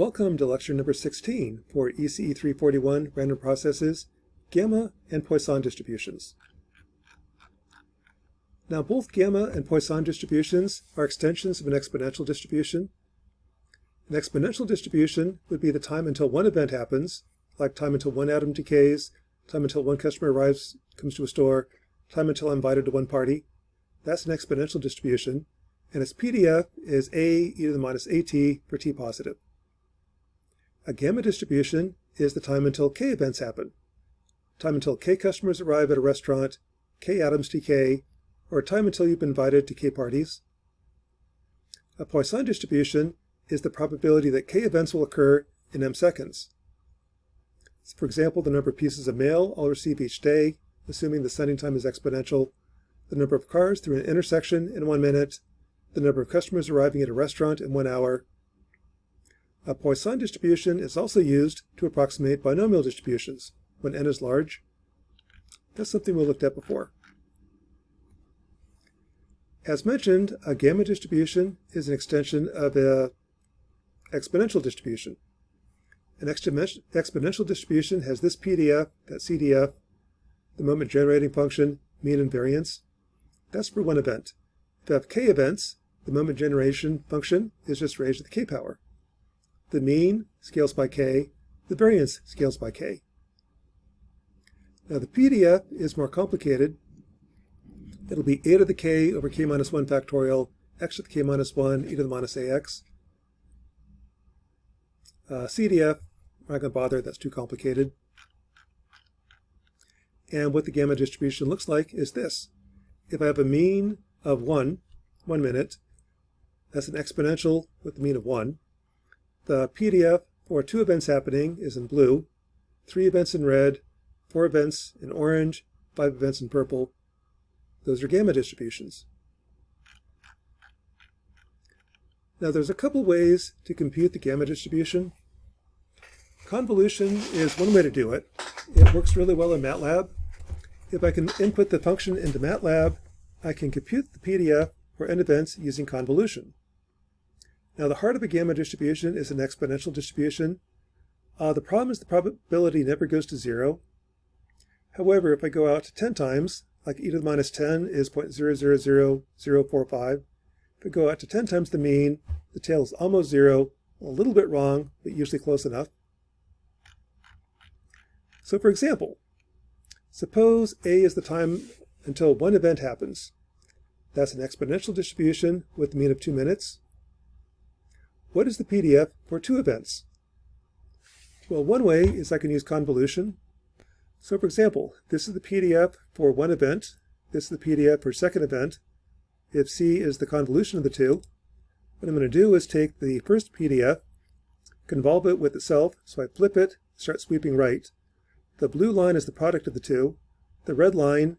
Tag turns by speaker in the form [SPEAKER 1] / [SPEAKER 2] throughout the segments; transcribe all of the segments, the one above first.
[SPEAKER 1] Welcome to lecture number 16 for ECE 341 Random Processes, Gamma and Poisson Distributions. Now both Gamma and Poisson distributions are extensions of an exponential distribution. An exponential distribution would be the time until one event happens, like time until one atom decays, time until one customer arrives, comes to a store, time until I'm invited to one party. That's an exponential distribution, and its PDF is a e to the minus at for t positive. A gamma distribution is the time until k events happen, time until k customers arrive at a restaurant, k atoms decay, or time until you've been invited to k parties. A Poisson distribution is the probability that k events will occur in m seconds. So for example, the number of pieces of mail I'll receive each day, assuming the sending time is exponential, the number of cars through an intersection in 1 minute, the number of customers arriving at a restaurant in 1 hour. A Poisson distribution is also used to approximate binomial distributions when n is large. That's something we looked at before. As mentioned, a gamma distribution is an extension of an exponential distribution. An exponential distribution has this PDF, that CDF, the moment generating function, mean and variance. That's for one event. If I have k events, the moment generation function is just raised to the k power. The mean scales by k, the variance scales by k. Now the PDF is more complicated. It'll be a to the k over k minus 1 factorial, x to the k minus 1, e to the minus ax. CDF, I'm not going to bother, that's too complicated. And what the gamma distribution looks like is this. If I have a mean of 1 minute, that's an exponential with the mean of 1. The PDF for 2 events happening is in blue, 3 events in red, 4 events in orange, 5 events in purple. Those are gamma distributions. Now there's a couple ways to compute the gamma distribution. Convolution is one way to do it. It works really well in MATLAB. If I can input the function into MATLAB, I can compute the PDF for n events using convolution. Now the heart of a gamma distribution is an exponential distribution. The problem is the probability never goes to 0. However, if I go out to 10 times, like e to the minus 10 is 0.000045. If I go out to 10 times the mean, the tail is almost 0, a little bit wrong, but usually close enough. So for example, suppose a is the time until one event happens. That's an exponential distribution with a mean of 2 minutes. What is the PDF for 2 events? Well, one way is I can use convolution. So for example, this is the PDF for 1 event. This is the PDF for 2nd event. If C is the convolution of the two, what I'm going to do is take the first PDF, convolve it with itself, so I flip it, start sweeping right. The blue line is the product of the two. The red line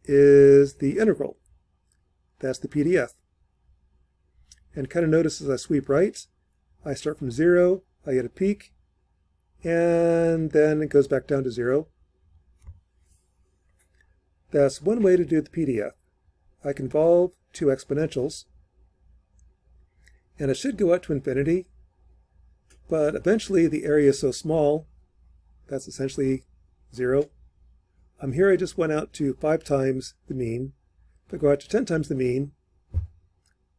[SPEAKER 1] is the integral. That's the PDF. And kind of notice as I sweep right, I start from 0, I get a peak, and then it goes back down to 0. That's one way to do the PDF. I convolve 2 exponentials, and it should go out to infinity, but eventually the area is so small, that's essentially 0. Here I just went out to 5 times the mean. If I go out to 10 times the mean,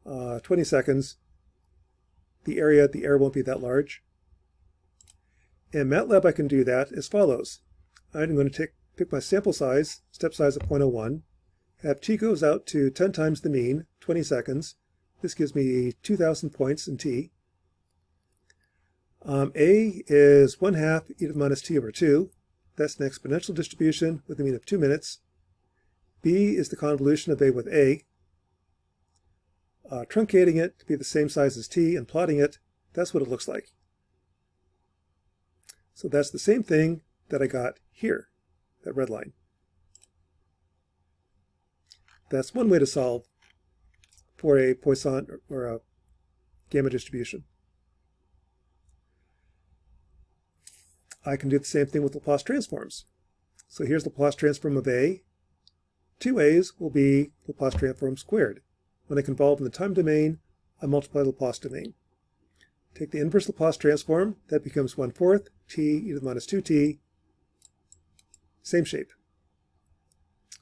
[SPEAKER 1] 20 seconds, the error won't be that large. In MATLAB I can do that as follows. I'm going to pick my sample size, step size of 0.01, have t goes out to 10 times the mean, 20 seconds. This gives me 2,000 points in t. A is 1/2 e to the minus t over 2. That's an exponential distribution with a mean of 2 minutes. B is the convolution of A with A. Truncating it to be the same size as t and plotting it, that's what it looks like. So that's the same thing that I got here, that red line. That's one way to solve for a Poisson or a gamma distribution. I can do the same thing with Laplace transforms. So here's the Laplace transform of A. 2 A's will be Laplace transform squared. When I convolve in the time domain, I multiply the Laplace domain. Take the inverse Laplace transform. That becomes 1/4 t e to the minus 2t. Same shape.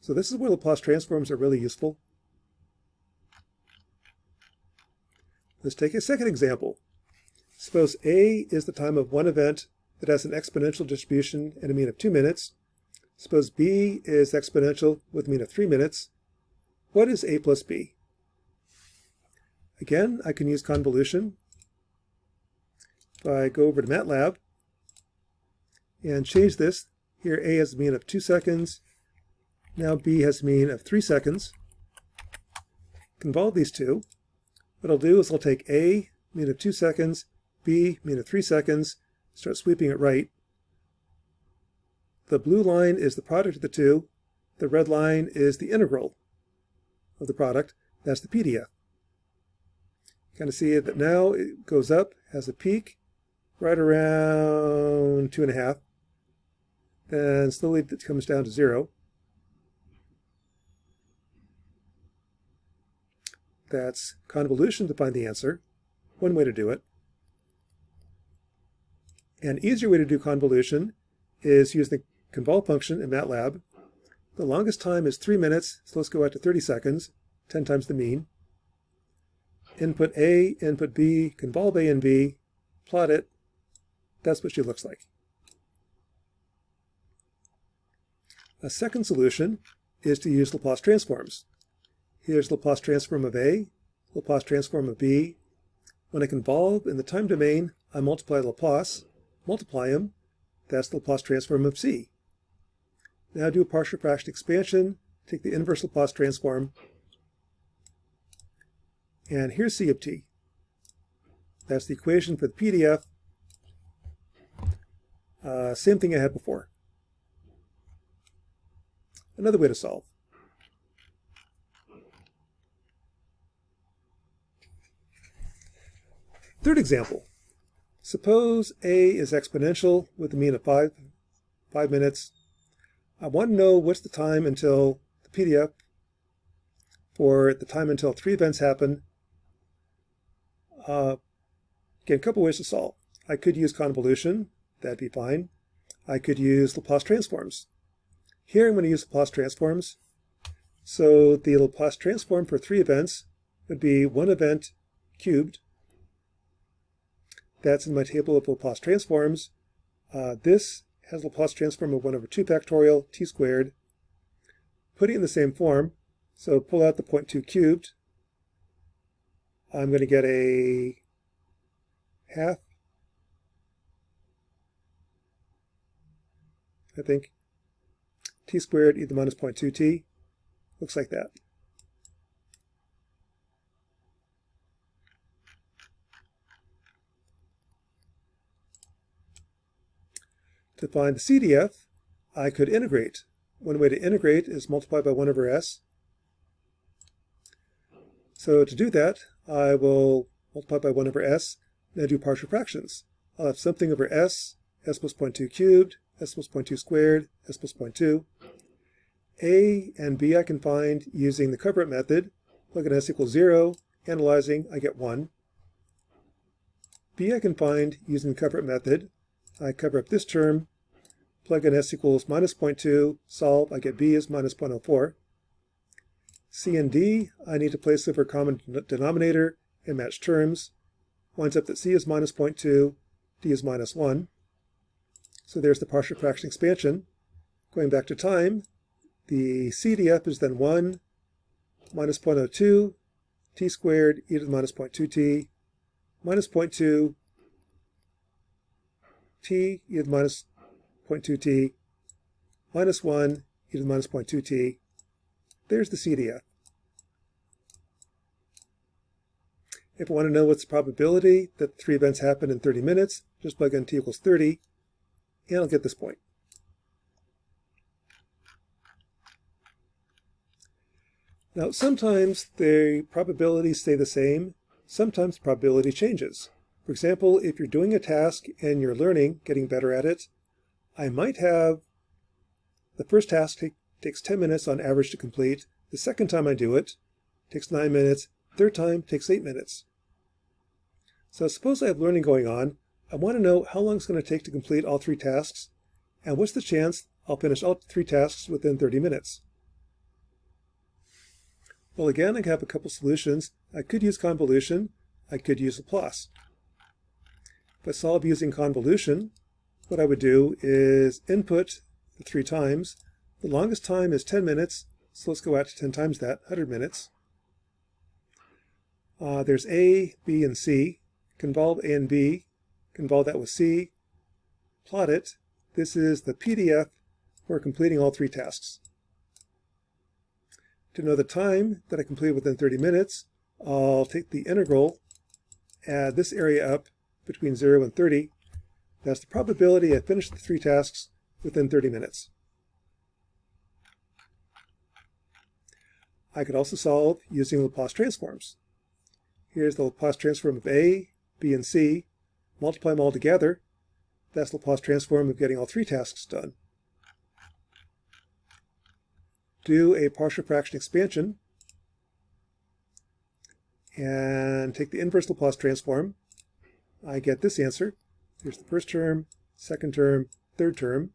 [SPEAKER 1] So this is where Laplace transforms are really useful. Let's take a second example. Suppose A is the time of one event that has an exponential distribution and a mean of 2 minutes. Suppose B is exponential with a mean of 3 minutes. What is A plus B? Again, I can use convolution. If I go over to MATLAB and change this, here A has a mean of 2 seconds. Now B has a mean of 3 seconds. Convolve these two. What I'll do is I'll take A, mean of 2 seconds, B, mean of 3 seconds, start sweeping it right. The blue line is the product of the two. The red line is the integral of the product. That's the PDF. Kind of see that now it goes up, has a peak right around 2.5. Then slowly it comes down to 0. That's convolution to find the answer. One way to do it. An easier way to do convolution is use the convolve function in MATLAB. The longest time is 3 minutes, so let's go out to 30 seconds, 10 times the mean. Input A, input B, convolve A and B, plot it. That's what she looks like. A second solution is to use Laplace transforms. Here's Laplace transform of A, Laplace transform of B. When I convolve in the time domain, I multiply Laplace, multiply them. That's the Laplace transform of C. Now do a partial fraction expansion, take the inverse Laplace transform, and here's C of t. That's the equation for the PDF. Same thing I had before. Another way to solve. Third example. Suppose A is exponential with a mean of 5 minutes. I want to know what's the time until the PDF for the time until 3 events happen. Again, a couple ways to solve. I could use convolution. That'd be fine. I could use Laplace transforms. Here I'm going to use Laplace transforms. So the Laplace transform for 3 events would be 1 event cubed. That's in my table of Laplace transforms. This has Laplace transform of 1 over 2 factorial t squared. Put it in the same form. So pull out the 0.2 cubed. I'm going to get a half, I think, t squared e to the minus 0.2t. Looks like that. To find the CDF, I could integrate. One way to integrate is multiply by 1 over s. So to do that, I will multiply by 1 over s, and I do partial fractions. I'll have something over s plus 0.2 cubed, s plus 0.2 squared, s plus 0.2. A and B I can find using the cover-up method. Plug in s equals 0, analyzing, I get 1. B I can find using the cover-up method. I cover up this term, plug in s equals minus 0.2, solve, I get b is minus 0.04. C and D, I need to place over a common denominator and match terms. Winds up that C is minus 0.2, D is minus 1. So there's the partial fraction expansion. Going back to time, the CDF is then 1 minus 0.02 t squared e to the minus 0.2t minus 0.2 t e to the minus 0.2t minus 1 e to the minus 0.2t. There's the CDF. If I want to know what's the probability that 3 events happen in 30 minutes, just plug in t equals 30, and I'll get this point. Now, sometimes the probabilities stay the same. Sometimes the probability changes. For example, if you're doing a task and you're learning, getting better at it, I might have the first task takes 10 minutes on average to complete. The second time I do it takes 9 minutes. Third time takes 8 minutes. So suppose I have learning going on. I want to know how long it's going to take to complete all 3 tasks, and what's the chance I'll finish all 3 tasks within 30 minutes. Well, again, I have a couple solutions. I could use convolution. I could use Laplace. If I solve using convolution, what I would do is input the 3 times. The longest time is 10 minutes, so let's go out to 10 times that, 100 minutes. There's A, B, and C. Convolve A and B. Convolve that with C. Plot it. This is the PDF for completing all 3 tasks. To know the time that I completed within 30 minutes, I'll take the integral, add this area up between 0 and 30. That's the probability I finished the 3 tasks within 30 minutes. I could also solve using Laplace transforms. Here's the Laplace transform of A, B, and C. Multiply them all together. That's the Laplace transform of getting all 3 tasks done. Do a partial fraction expansion and take the inverse Laplace transform. I get this answer. Here's the first term, second term, third term.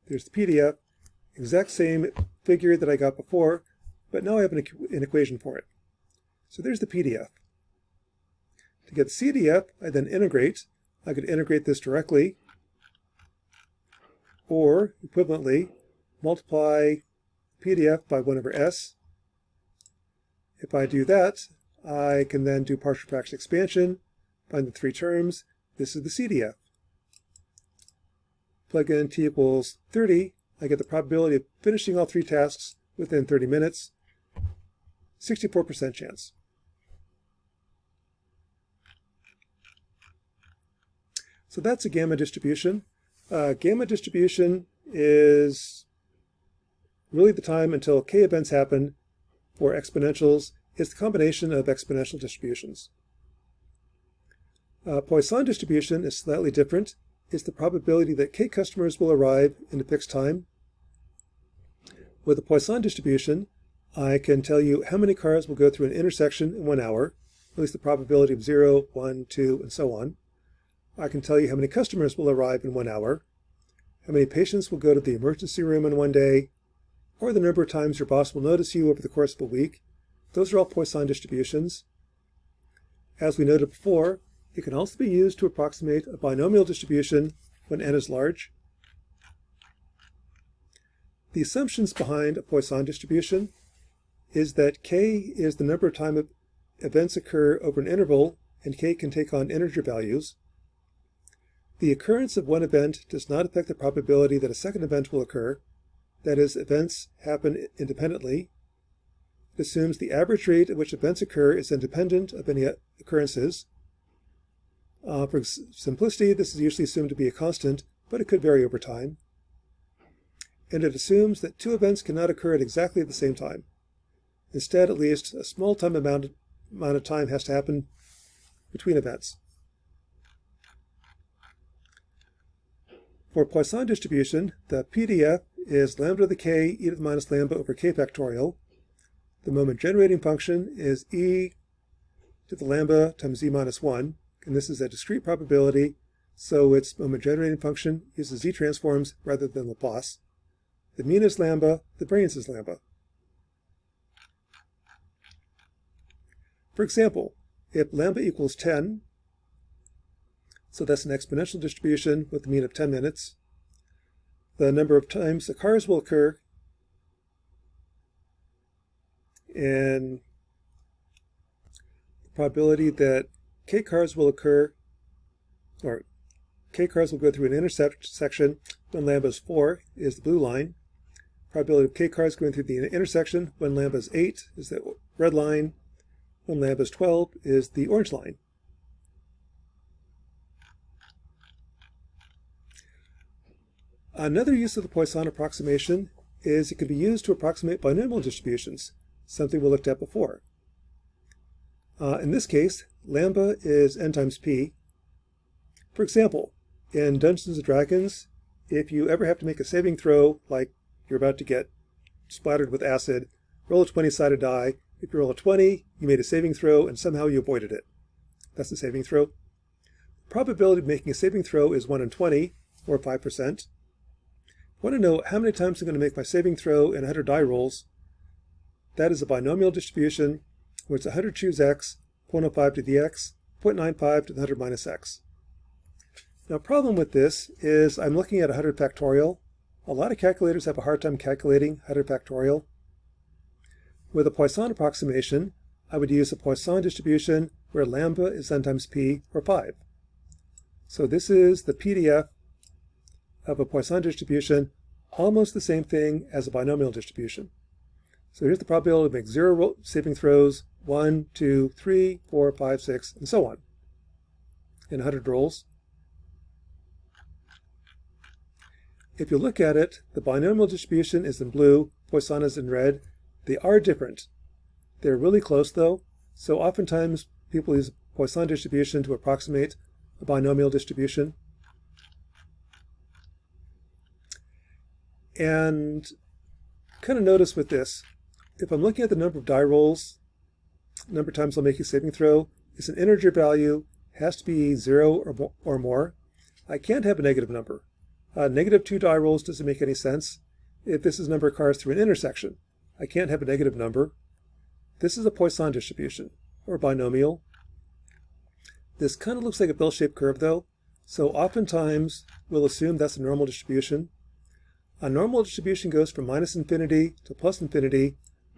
[SPEAKER 1] There's the PDF, exact same figure that I got before, but now I have an equation for it. So there's the PDF. To get the CDF, I then integrate. I could integrate this directly, or equivalently, multiply PDF by 1 over s. If I do that, I can then do partial fraction expansion, find the 3 terms. This is the CDF. Plug in t equals 30. I get the probability of finishing all 3 tasks within 30 minutes. 64% chance. So that's a gamma distribution. Gamma distribution is really the time until k events happen for exponentials. It's the combination of exponential distributions. Poisson distribution is slightly different. It's the probability that k customers will arrive in a fixed time. With a Poisson distribution, I can tell you how many cars will go through an intersection in 1 hour, at least the probability of 0, 1, 2, and so on. I can tell you how many customers will arrive in 1 hour, how many patients will go to the emergency room in 1 day, or the number of times your boss will notice you over the course of a week. Those are all Poisson distributions. As we noted before, it can also be used to approximate a binomial distribution when n is large. The assumptions behind a Poisson distribution is that k is the number of time events occur over an interval, and k can take on integer values. The occurrence of one event does not affect the probability that a second event will occur. That is, events happen independently. It assumes the average rate at which events occur is independent of any occurrences. For simplicity, this is usually assumed to be a constant, but it could vary over time. And it assumes that 2 events cannot occur at exactly the same time. Instead, at least, a small amount of time has to happen between events. For Poisson distribution, the PDF is lambda to the k e to the minus lambda over k factorial. The moment generating function is e to the lambda times e minus 1, and this is a discrete probability, so its moment generating function uses z transforms rather than Laplace. The mean is lambda, the variance is lambda. For example, if lambda equals 10, so that's an exponential distribution with a mean of 10 minutes, the number of times the cars will occur and the probability that k cars will occur, or k cars will go through an intersection when lambda is 4 is the blue line. Probability of k cars going through the intersection when lambda is 8 is the red line. When lambda is 12 is the orange line. Another use of the Poisson approximation is it can be used to approximate binomial distributions, something we looked at before. In this case, lambda is n times p. For example, in Dungeons & Dragons, if you ever have to make a saving throw, like you're about to get splattered with acid, roll a 20-sided die. If you roll a 20, you made a saving throw and somehow you avoided it. That's the saving throw. Probability of making a saving throw is 1 in 20, or 5%. I want to know how many times I'm going to make my saving throw in 100 die rolls. That is a binomial distribution where it's 100 choose x, 0.05 to the x, 0.95 to the 100 minus x. Now, a problem with this is I'm looking at 100 factorial. A lot of calculators have a hard time calculating 100 factorial. With a Poisson approximation, I would use a Poisson distribution where lambda is n times p, or 5. So this is the PDF of a Poisson distribution, almost the same thing as a binomial distribution. So here's the probability to make 0 saving throws, 1, 2, 3, 4, 5, 6, and so on, in 100 rolls. If you look at it, the binomial distribution is in blue, Poisson is in red. They are different. They're really close though, so oftentimes people use Poisson distribution to approximate a binomial distribution. And kind of notice with this, if I'm looking at the number of die rolls, number of times I'll make a saving throw, it's an integer value, has to be 0 or more. I can't have a negative number. Negative 2 die rolls doesn't make any sense. If this is number of cars through an intersection, I can't have a negative number. This is a Poisson distribution, or binomial. This kind of looks like a bell-shaped curve though, so oftentimes we'll assume that's a normal distribution. A normal distribution goes from minus infinity to plus infinity,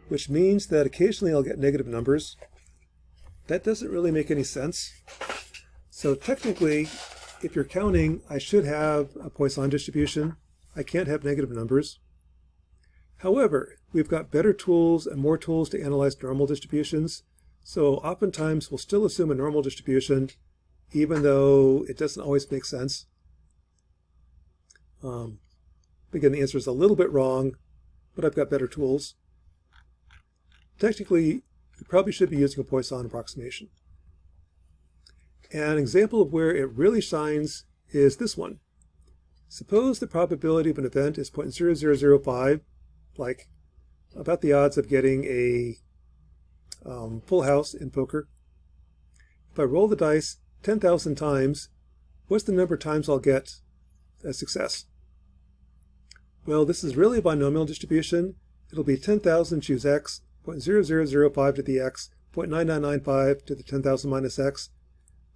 [SPEAKER 1] which means that occasionally I'll get negative numbers. That doesn't really make any sense. So technically, if you're counting, I should have a Poisson distribution. I can't have negative numbers. However, we've got better tools and more tools to analyze normal distributions, so oftentimes we'll still assume a normal distribution, even though it doesn't always make sense. Again, the answer is a little bit wrong, but I've got better tools. Technically, you probably should be using a Poisson approximation. An example of where it really shines is this one. Suppose the probability of an event is 0.0005, like about the odds of getting a full house in poker. If I roll the dice 10,000 times, what's the number of times I'll get a success? Well, this is really a binomial distribution. It'll be 10,000 choose x, 0.0005 to the x, 0.9995 to the 10,000 minus x.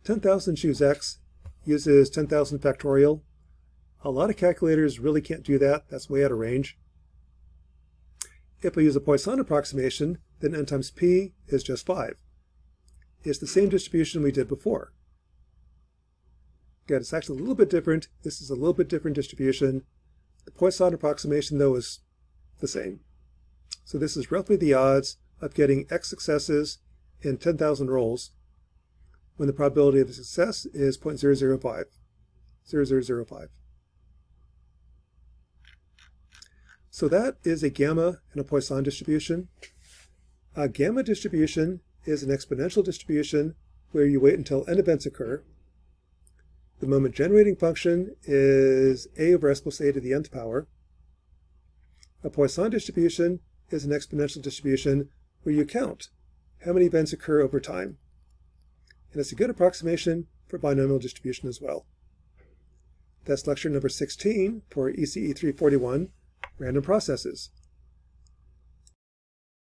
[SPEAKER 1] 10,000 choose x uses 10,000 factorial. A lot of calculators really can't do that. That's way out of range. If I use a Poisson approximation, then n times p is just 5. It's the same distribution we did before. Again, it's actually a little bit different. This is a little bit different distribution. The Poisson approximation, though, is the same. So this is roughly the odds of getting x successes in 10,000 rolls when the probability of a success is 0.005. 0005. So that is a gamma and a Poisson distribution. A gamma distribution is an exponential distribution where you wait until n events occur. The moment generating function is a over s plus a to the nth power. A Poisson distribution is an exponential distribution where you count how many events occur over time. And it's a good approximation for binomial distribution as well. That's lecture number 16 for ECE 341, Random Processes.